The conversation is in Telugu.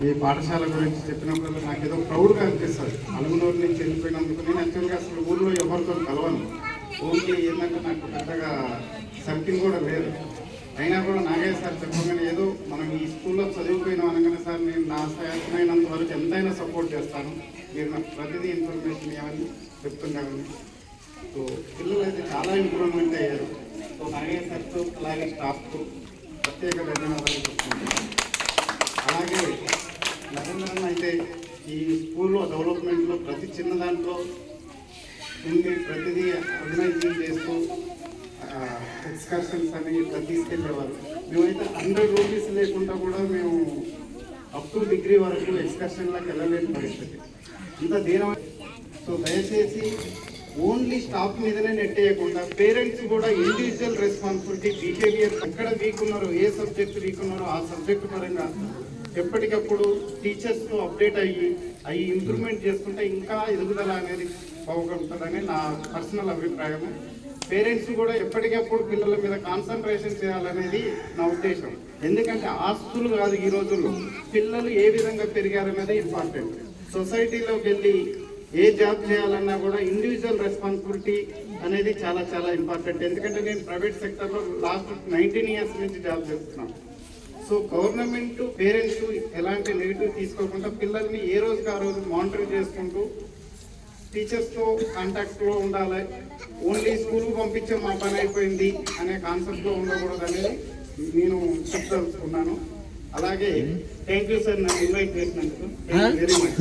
ఈ పాఠశాల గురించి చెప్పినప్పుడు నాకు ఏదో ప్రౌడ్గా అనిపిస్తుంది. అలుగునూరు నుంచి వెళ్ళిపోయినందుకు నేను యాక్చువల్గా అసలు ఊళ్ళో ఎవరితో కలవను. ఓన్లీ ఏంటంటే నాకు పెద్దగా సర్కిల్ కూడా లేదు. అయినా కూడా నాగయ్య సార్ చెప్పగానే ఏదో మనం ఈ స్కూల్లో చదివిపోయినాం అనగానే సార్ నేను నా సాయమైనంత వరకు ఎంతైనా సపోర్ట్ చేస్తాను, మీరు నాకు ప్రతిదీ ఇన్ఫర్మేషన్ ఇవ్వని చెప్తున్నాను. సో పిల్లలు అయితే చాలా ఇంప్రూవ్మెంట్ అయ్యారు. సో నాగయ్య సార్తో అలాగే స్టాఫ్తో ప్రత్యేక ధన్యవాదాలు చెప్తున్నాను. అలాగే నరేంద్రన్ అయితే ఈ స్కూల్లో డెవలప్మెంట్లో ప్రతి చిన్న దాంట్లో ఉండి ప్రతిదీ ఆర్గనైజింగ్ చేస్తూ ఎక్స్కర్షన్స్ అని ఇట్లా తీసుకెళ్ళేవారు. మేమైతే 100 రూపీస్ లేకుండా కూడా మేము అప్ టు డిగ్రీ వరకు ఎక్స్కర్షన్లకు వెళ్ళలేని పరిస్థితి, ఇంత దీనం. సో దయచేసి ఓన్లీ స్టాఫ్ మీదనే నెట్టేయకుండా పేరెంట్స్ కూడా ఇండివిజువల్ రెస్పాన్సిబిలిటీ, బిహేవియర్ ఎక్కడ వీక్ ఉన్నారో, ఏ సబ్జెక్ట్ వీక్ ఉన్నారో ఆ సబ్జెక్ట్ పరంగా ఎప్పటికప్పుడు టీచర్స్తో అప్డేట్ అయ్యి ఇంప్రూవ్మెంట్ చేసుకుంటే ఇంకా ఎదుగుదల అనేది బాగుంటుందని నా పర్సనల్ అభిప్రాయము. పేరెంట్స్ కూడా ఎప్పటికప్పుడు పిల్లల మీద కాన్సన్ట్రేషన్ చేయాలనేది నా ఉద్దేశం. ఎందుకంటే ఆస్తులు కాదు ఈ రోజుల్లో, పిల్లలు ఏ విధంగా పెరిగారనేది ఇంపార్టెంట్. సొసైటీలోకి వెళ్ళి ఏ జాబ్ చేయాలన్నా కూడా ఇండివిజువల్ రెస్పాన్సిబిలిటీ అనేది చాలా చాలా ఇంపార్టెంట్. ఎందుకంటే నేను ప్రైవేట్ సెక్టర్లో లాస్ట్ 19 ఇయర్స్ నుంచి జాబ్ చేస్తున్నాను. సో గవర్నమెంట్ పేరెంట్స్ ఎలాంటి నెగిటివ్ తీసుకోకుండా పిల్లల్ని ఏ రోజుకి ఆ రోజు మానిటర్ చేసుకుంటూ టీచర్స్తో కాంటాక్ట్లో ఉండాలి. ఓన్లీ స్కూల్కి పంపించే మా పని అయిపోయింది అనే కాన్సెప్ట్లో ఉండకూడదు అనేది నేను చెప్తున్నాను. అలాగే థ్యాంక్ యూ సార్, నన్ను ఇన్వైట్ చేసినందుకు వెరీ మచ్.